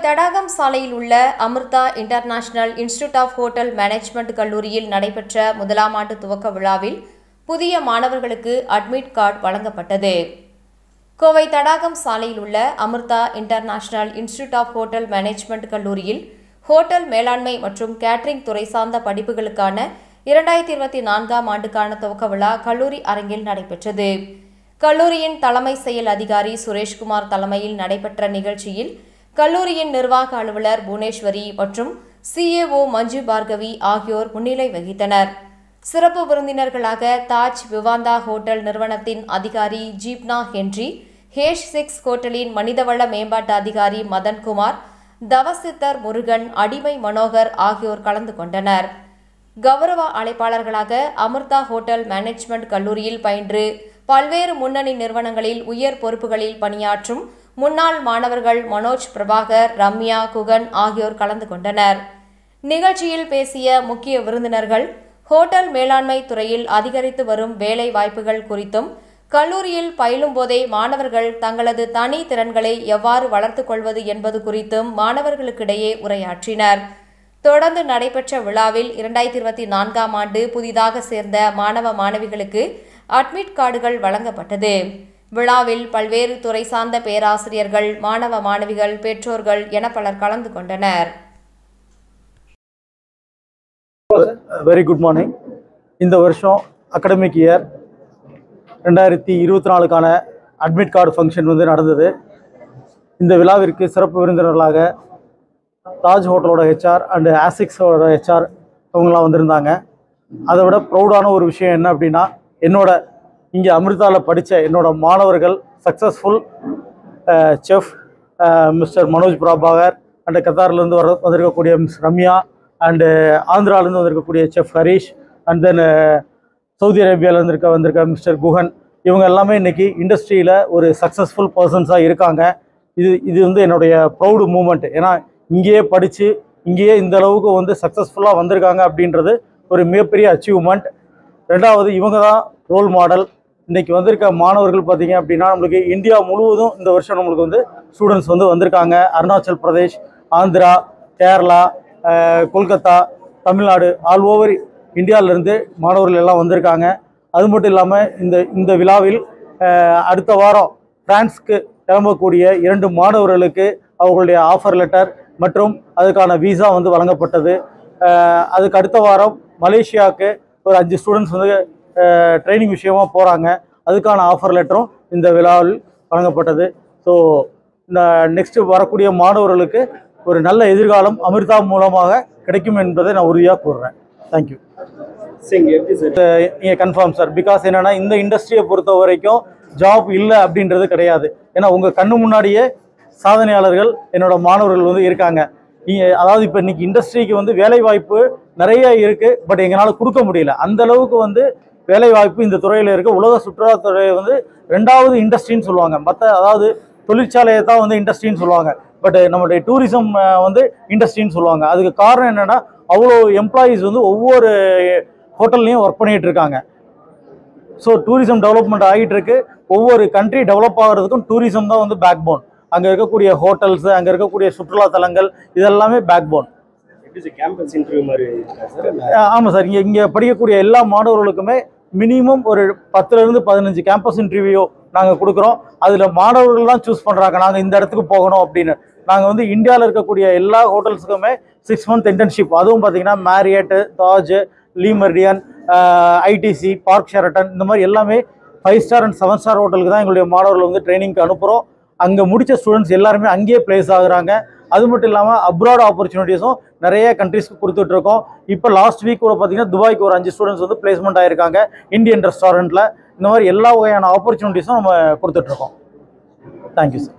தடாகம் சாலையில் உள்ள Amrita international institute of hotel management கல்லூரியில் நடைபெற்ற முதலாம் ஆண்டு துவக்க விழாவில் புதிய மாணவர்களுக்கு அட்மிட் கார்டு வழங்கப்பட்டது. கோவை தடாகம் சாலையில் உள்ள Amrita international institute of hotel management கல்லூரியில் ஹோட்டல் மேலாண்மை மற்றும் கேட்டரிங் துறை சார்ந்த படிப்புகளுக்கான 2024ஆம் ஆண்டுக்கான துவக்க விழா கல்லூரி அரங்கில் நடைபெற்றது. கல்லூரியின் தலைமை செயல் அதிகாரி சுரேஷ்குமார் தலைமையில் நடைபெற்ற நிகழ்ச்சியில் கல்லூரியின் நிர்வாக அலுவலர் புவனேஸ்வரி மற்றும் CAO மஞ்சு பார்கவி ஆகியோர் முன்னிலை வகித்தனர். சிறப்பு விருந்தினர்களாக தாஜ் விவாந்தா ஹோட்டல் நிறுவனத்தின் அதிகாரி ஜீப்னா ஹென்றி, H6 ஹோட்டலின் மனிதவள மேம்பாட்டு அதிகாரி மதன்குமார், தவசித்தர் முருகன், அடிமை மனோகர் ஆகியோர் கலந்து கொண்டனர். கௌரவ அழைப்பாளர்களாக அமிர்தா ஹோட்டல் மேனேஜ்மெண்ட் கல்லூரியில் பயின்று பல்வேறு முன்னணி நிறுவனங்களில் உயர் பொறுப்புகளில் பணியாற்றும் முன்னாள் மாணவர்கள் மனோஜ் பிரபாகர், ரம்யா, குகன் ஆகியோர் கலந்து கொண்டனர். நிகழ்ச்சியில் பேசிய முக்கிய விருந்தினர்கள் ஹோட்டல் மேலாண்மை துறையில் அதிகரித்து வரும் வேலை வாய்ப்புகள் குறித்தும், கல்லூரியில் பயிலும் போதே மாணவர்கள் தங்களது தனி திறன்களை எவ்வாறு வளர்த்துக் கொள்வது என்பது குறித்தும் மாணவர்களுக்கிடையே உரையாற்றினர். தொடர்ந்து நடைபெற்ற விழாவில் 2024ஆம் ஆண்டு புதிதாக சேர்ந்த மாணவ மாணவிகளுக்கு அட்மிட் கார்டுகள் வழங்கப்பட்டது. விழாவில் பல்வேறு துறை சார்ந்த பேராசிரியர்கள், மாணவ மாணவிகள், பெற்றோர்கள் என பலர் கலந்து கொண்டனர். Very good morning. இந்த வருஷம் அகாடமிக் இயர் 2024க்கான அட்மிட் கார்டு ஃபங்க்ஷன் நடந்தது. இந்த விழாவிற்கு சிறப்பு விருந்தினர்களாக தாஜ் ஹோட்டலோட HR அண்டு H6ஓட HR அவங்களாம் வந்திருந்தாங்க. அதை விட ப்ரௌடான ஒரு விஷயம் என்ன அப்படின்னா, என்னோட இங்கே அமிர்தாவில் படித்த என்னோட மாணவர்கள் successful chef mister Manoj Prabhakar and கத்தார்லேருந்து வந்திருக்கக்கூடிய மிஸ் ரம்யா அண்டு ஆந்திராவிலேருந்து வந்திருக்கக்கூடிய chef Harish and then Saudi அரேபியாவிலேருந்து வந்திருக்க மிஸ்டர் குஹன், இவங்க எல்லாமே இன்றைக்கி இண்டஸ்ட்ரியில் ஒரு சக்ஸஸ்ஃபுல் பர்சன்ஸாக இருக்காங்க. இது என்னுடைய ப்ரௌடு மூமெண்ட். ஏன்னா இங்கேயே படித்து இங்கேயே இந்த அளவுக்கு சக்ஸஸ்ஃபுல்லாக வந்திருக்காங்க அப்படின்றது ஒரு மிகப்பெரிய அச்சீவ்மெண்ட். ரெண்டாவது, இவங்க தான் ரோல் மாடல். இன்றைக்கி வந்திருக்க மாணவர்கள் பார்த்திங்க அப்படின்னா, நம்மளுக்கு இந்தியா முழுவதும் இந்த வருஷம் நம்மளுக்கு ஸ்டூடெண்ட்ஸ் வந்திருக்காங்க. அருணாச்சல் பிரதேஷ், ஆந்திரா, கேரளா, கொல்கத்தா, தமிழ்நாடு, ஆல் ஓவர் இந்தியாவிலேருந்து மாணவர்கள் எல்லாம் வந்திருக்காங்க. அது மட்டும் இல்லாமல் இந்த விழாவில் அடுத்த வாரம் பிரான்ஸ்க்கு கிளம்பக்கூடிய 2 மாணவர்களுக்கு அவர்களுடைய ஆஃபர் லெட்டர் மற்றும் அதுக்கான விசா வழங்கப்பட்டது. அதுக்கு அடுத்த வாரம் மலேசியாவுக்கு ஒரு 5 ஸ்டூடெண்ட்ஸ் ட்ரைனிங் விஷயமாக போகிறாங்க. அதுக்கான ஆஃபர் லெட்டரும் இந்த விழாவில் வழங்கப்பட்டது. ஸோ இந்த நெக்ஸ்ட்டு வரக்கூடிய மாணவர்களுக்கு ஒரு நல்ல எதிர்காலம் அமிர்தா மூலமாக கிடைக்கும் என்பதை நான் உறுதியாக கூறுறேன். தேங்க்யூ. Confirm sir. பிகாஸ் என்னென்னா, இந்த இண்டஸ்ட்ரியை பொறுத்த வரைக்கும் ஜாப் இல்லை அப்படின்றது கிடையாது. ஏன்னா உங்கள் கண்ணு முன்னாடியே சாதனையாளர்கள் என்னோட மாணவர்கள் இருக்காங்க. அதாவது இப்போ இன்றைக்கி இண்டஸ்ட்ரிக்கு வேலை வாய்ப்பு நிறைய இருக்குது. பட் எங்களால் கொடுக்க முடியல. அந்த அளவுக்கு வேலை வாய்ப்பு இந்த துறையில் இருக்குது. உலக சுற்றுலாத்துறை 2வது இண்டஸ்ட்ரின்னு சொல்லுவாங்க. அதாவது தொழிற்சாலையை தான் இண்டஸ்ட்ரின்னு சொல்லுவாங்க. பட் நம்மளுடைய டூரிசம் இண்டஸ்ட்ரின்னு சொல்லுவாங்க. அதுக்கு காரணம் என்னென்னா, அவ்வளோ எம்ப்ளாயீஸ் ஒவ்வொரு ஹோட்டல்லையும் ஒர்க் பண்ணிகிட்டு இருக்காங்க. ஸோ டூரிசம் டெவலப்மெண்ட் ஆகிட்டு இருக்கு. ஒவ்வொரு கண்ட்ரி டெவலப் ஆகிறதுக்கும் டூரிசம் தான் பேக் போன். அங்கே இருக்கக்கூடிய ஹோட்டல்ஸ், அங்கே இருக்கக்கூடிய சுற்றுலா தலங்கள், இதெல்லாமே பேக் போன். ஆமாம் சார். இங்கே படிக்கக்கூடிய எல்லா மாணவர்களுக்குமே மினிமம் ஒரு 10லேருந்து 15 கேம்பஸ் இன்டர்வியூ நாங்கள் கொடுக்குறோம். அதில் மாணவர்கள் தான் சூஸ் பண்ணுறாங்க நாங்கள் இந்த இடத்துக்கு போகணும் அப்படின்னு. நாங்கள் இந்தியாவில் இருக்கக்கூடிய எல்லா ஹோட்டல்ஸுக்குமே 6 மந்த் இன்டர்ன்ஷிப், அதுவும் பார்த்திங்கன்னா Marriott, Taj, Le Meridien, ITC, park Sheraton, இந்த மாதிரி எல்லாமே 5 ஸ்டார் அண்ட் 7 ஸ்டார் ஹோட்டலுக்கு தான் எங்களுடைய மாணவர்கள் ட்ரைனிங்க்கு அனுப்புகிறோம். அங்கே முடித்த ஸ்டூடெண்ட்ஸ் எல்லாருமே அங்கேயே பிளேஸ் ஆகுறாங்க. அது மட்டும் இல்லாமல் அப்ராட் ஆப்பர்ச்சுனிட்டிஸும் நிறைய கண்ட்ரீஸ்க்கு கொடுத்துட்ருக்கோம். இப்போ லாஸ்ட் வீக் கூட பார்த்திங்கன்னா துபாய்க்கு ஒரு 5 ஸ்டூடெண்ட்ஸ் பிளேஸ்மெண்ட் ஆகிருக்காங்க இந்தியன் ரெஸ்டாரண்ட்டில். இந்த மாதிரி எல்லா வகையான ஆப்பர்ச்சுனிட்டிஸும் நம்ம கொடுத்துட்ருக்கோம். Thank you sir.